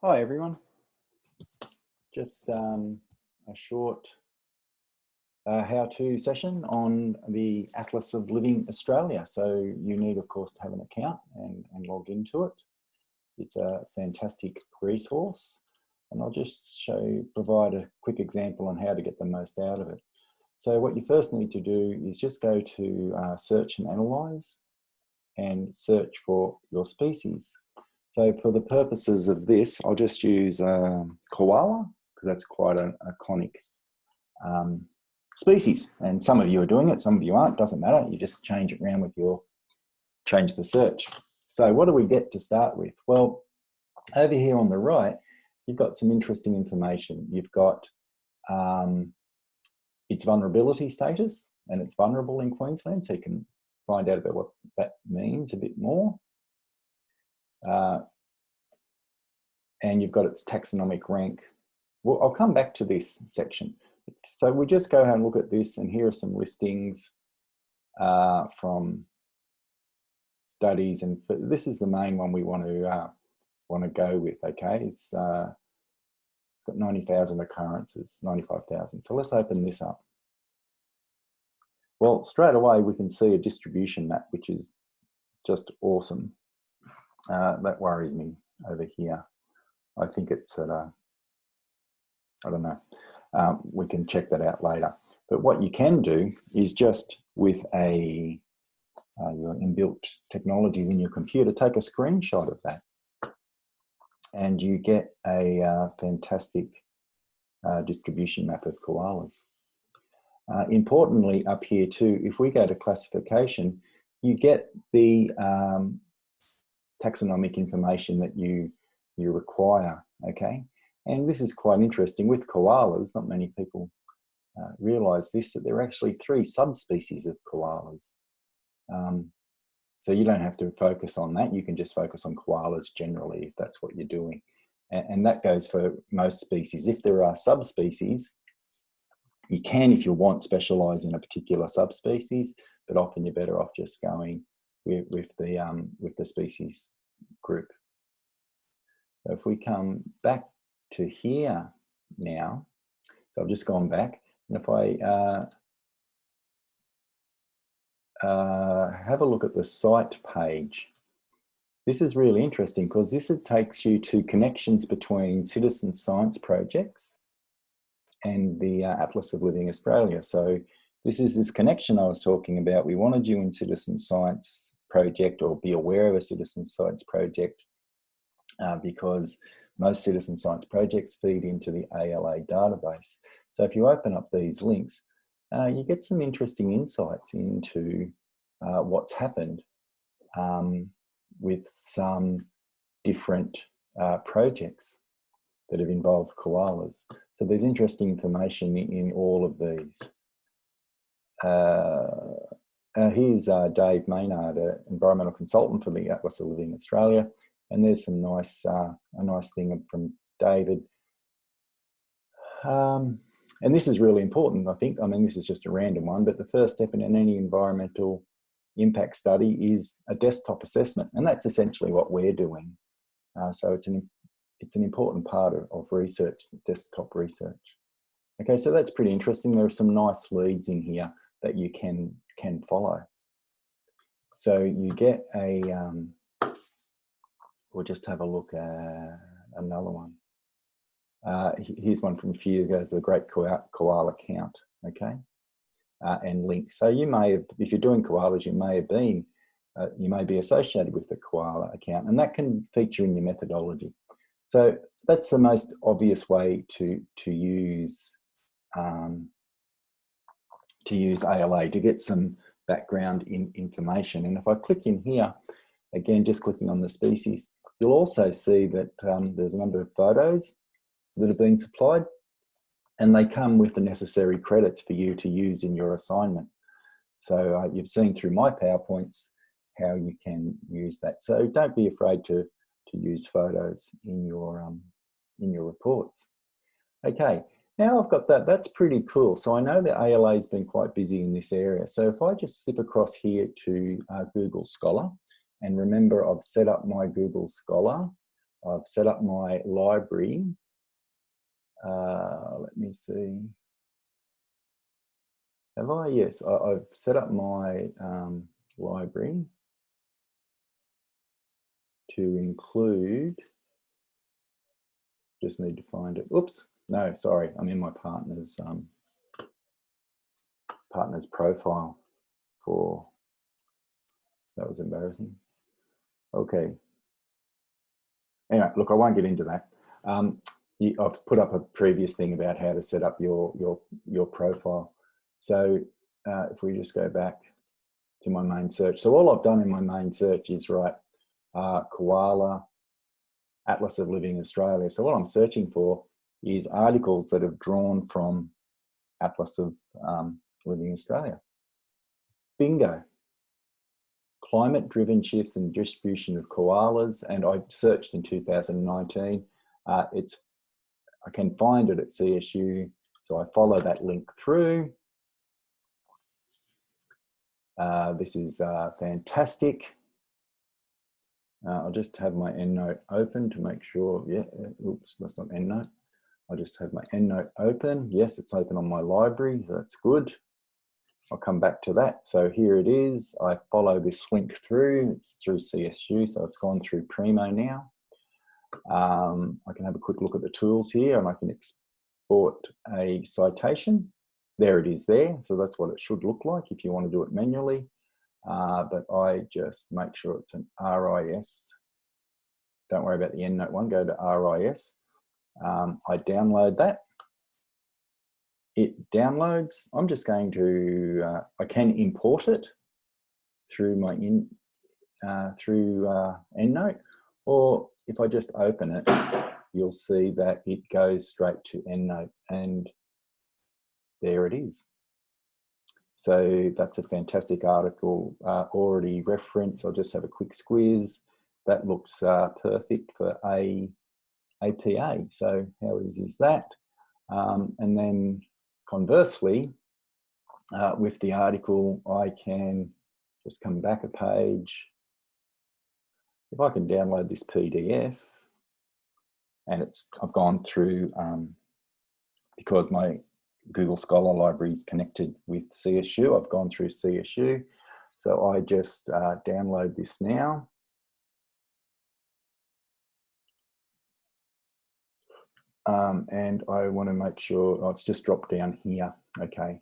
Hi everyone, just a short how-to session on the Atlas of Living Australia. So you need of course to have an account and log into it. It's a fantastic resource and I'll just provide a quick example on how to get the most out of it. So what you first need to do is just go to search and analyze and search for your species. So for the purposes of this, I'll just use koala, because that's quite an iconic species. And some of you are doing it, some of you aren't, doesn't matter. You just change it around with change the search. So what do we get to start with? Well, over here on the right, you've got some interesting information. You've got its vulnerability status, and it's vulnerable in Queensland, so you can find out about what that means a bit more. And you've got its taxonomic rank. Well, I'll come back to this section. So we just go and look at this, and here are some listings from studies, and this is the main one we want to go with. Okay, it's got 90,000 occurrences, 95,000. So let's open this up. Well, straight away we can see a distribution map, which is just awesome. That worries me over here. I think it's at I don't know. We can check that out later. But what you can do is just with your inbuilt technologies in your computer, take a screenshot of that, and you get a fantastic distribution map of koalas. Importantly, up here too, if we go to classification, you get the taxonomic information that you require, okay? And this is quite interesting. With koalas, not many people realise this, that there are actually 3 subspecies of koalas. So you don't have to focus on that. You can just focus on koalas generally if that's what you're doing. And that goes for most species. If there are subspecies, you can, if you want, specialise in a particular subspecies, but often you're better off just going with the species group. So if we come back to here now, so I've just gone back, and if I have a look at the site page, this is really interesting because this takes you to connections between citizen science projects and the Atlas of Living Australia. So this is this connection I was talking about. We wanted you in citizen science project, or be aware of a citizen science project, because most citizen science projects feed into the ALA database. So if you open up these links, you get some interesting insights into what's happened with some different projects that have involved koalas. So there's interesting information in all of these. Here's Dave Maynard, an environmental consultant for the Atlas of Living Australia. And there's some nice, a nice thing from David. And this is really important, I think. I mean, this is just a random one, but the first step in any environmental impact study is a desktop assessment. And that's essentially what we're doing. So it's an important part of research, desktop research. Okay, so that's pretty interesting. There are some nice leads in here that you can follow. So you get a, we'll just have a look at another one. Here's one from a few ago, the Great Koala Count, okay? And links. So you may have, if you're doing koalas, you may be associated with the koala account, and that can feature in your methodology. So that's the most obvious way to use ALA, to get some background information. And if I click in here, again, just clicking on the species, you'll also see that there's a number of photos that have been supplied, and they come with the necessary credits for you to use in your assignment. So you've seen through my PowerPoints how you can use that. So don't be afraid to use photos in your reports. Okay, now I've got that. That's pretty cool. So I know that ALA has been quite busy in this area. So if I just slip across here to Google Scholar, and remember I've set up my Google Scholar I've set up my library. Let me see. Have I? Yes, I've set up my library to include, just need to find it. Oops, no, sorry, I'm in my partner's profile for, that was embarrassing. Okay. Anyway, look, I won't get into that. I've put up a previous thing about how to set up your profile. So if we just go back to my main search. So all I've done in my main search is write koala, Atlas of Living Australia. So what I'm searching for is articles that have drawn from Atlas of Living Australia. Bingo. Climate-driven shifts in distribution of koalas, and I searched in 2019. I can find it at CSU, so I follow that link through. This is fantastic. I'll just have my EndNote open to make sure, yeah, oops, that's not EndNote. I'll just have my EndNote open. Yes, it's open on my library, so that's good. I'll come back to that. So here it is. I follow this link through. It's through CSU, so it's gone through Primo now. I can have a quick look at the tools here, and I can export a citation. There it is there. So that's what it should look like if you want to do it manually. But I just make sure it's an RIS. Don't worry about the EndNote one, go to RIS. I download that. It downloads. I'm just going to, I can import it through my EndNote, or if I just open it, you'll see that it goes straight to EndNote, and there it is. So that's a fantastic article already referenced. I'll just have a quick squiz. That looks perfect for APA. So how easy is that? And then conversely, with the article, I can just come back a page. If I can download this PDF, and I've gone through, because my Google Scholar library is connected with CSU, I've gone through CSU. So I just download this now. And I want to make sure, oh, it's just dropped down here. Okay,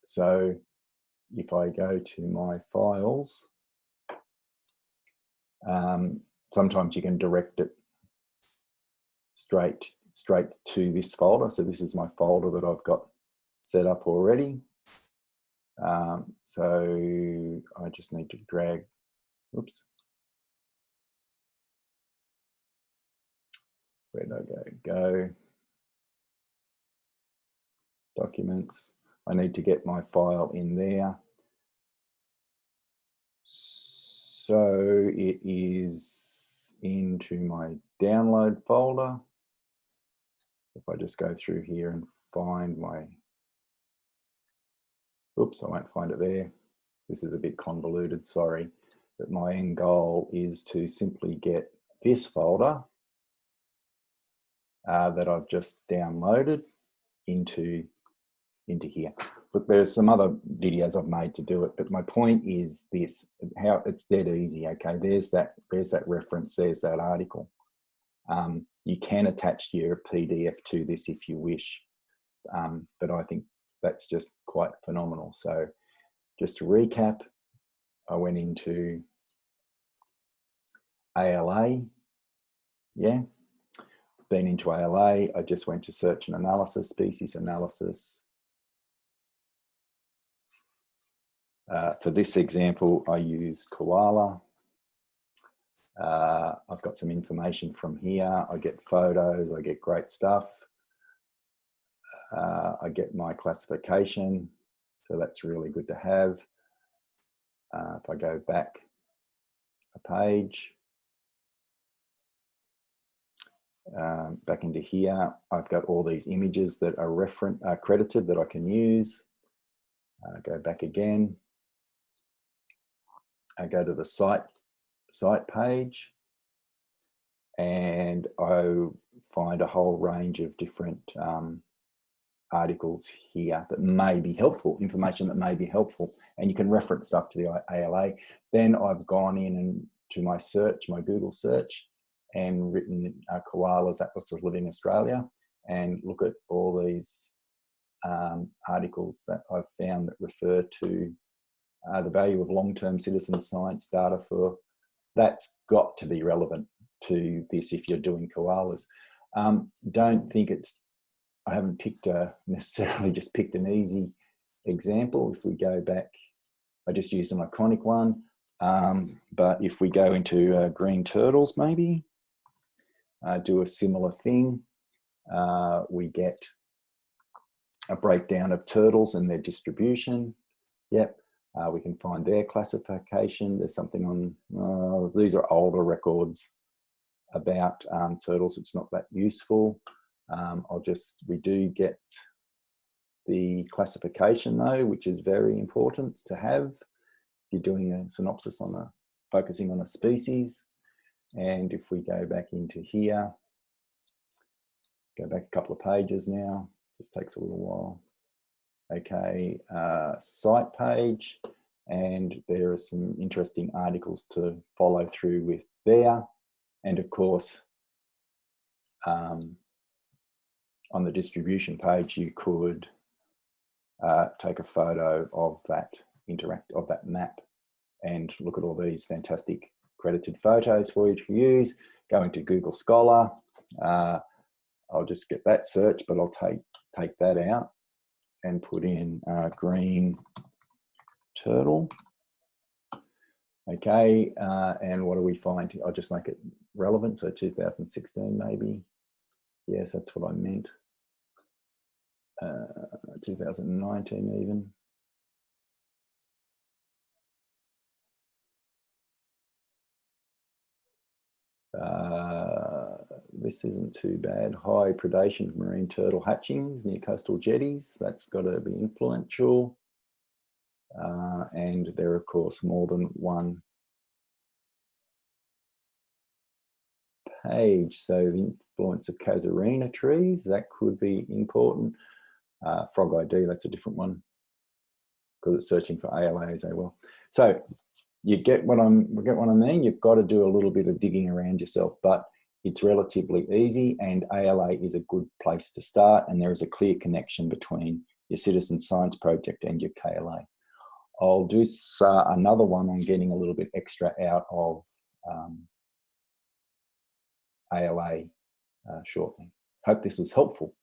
so if I go to my files, sometimes you can direct it straight to this folder. So this is my folder that I've got set up already. So I just need to drag, oops. Where did I go? Documents. I need to get my file in there. So it is into my download folder. If I just go through here and find my, oops, I won't find it there. This is a bit convoluted, sorry. But my end goal is to simply get this folder that I've just downloaded into here. Look, there's some other videos I've made to do it, but my point is this, how it's dead easy, okay? There's that reference, there's that article. You can attach your PDF to this if you wish, but I think that's just quite phenomenal. So just to recap, I went into ALA, yeah, been into ALA, I just went to search and analysis, species analysis. For this example, I used koala. I've got some information from here. I get photos, I get great stuff. I get my classification, so that's really good to have. If I go back a page, back into here, I've got all these images that are credited that I can use. Go back again. I go to the site page, and I find a whole range of different articles here that may be helpful, information that may be helpful, and you can reference stuff to the ALA. Then I've gone in and to my search, my Google search, and written koalas atlas of living Australia, and look at all these articles that I've found that refer to the value of long-term citizen science data for. That's got to be relevant to this if you're doing koalas. Don't think I haven't picked necessarily just picked an easy example. If we go back, I just used an iconic one. But if we go into green turtles, maybe do a similar thing, we get a breakdown of turtles and their distribution. Yep. We can find their classification. There's something on, these are older records about turtles. It's not that useful. We do get the classification though, which is very important to have. You're doing a synopsis on focusing on a species. And if we go back into here, go back a couple of pages now, just takes a little while. Okay, site page, and there are some interesting articles to follow through with there. And of course, on the distribution page, you could take a photo of that map and look at all these fantastic credited photos for you to use. Going to Google Scholar, I'll just get that search, but I'll take that out and put in green turtle. Okay, and what do we find? I'll just make it relevant, so 2016 maybe. Yes, that's what I meant. 2019 even. This isn't too bad. High predation of marine turtle hatchings near coastal jetties. That's got to be influential. And there are, of course, more than one page. So the influence of casuarina trees, that could be important. Frog ID, that's a different one because it's searching for ALA as well. So you get what I mean. You've got to do a little bit of digging around yourself, but it's relatively easy, and ALA is a good place to start, and there is a clear connection between your citizen science project and your KLA. I'll do another one on getting a little bit extra out of ALA shortly. Hope this was helpful.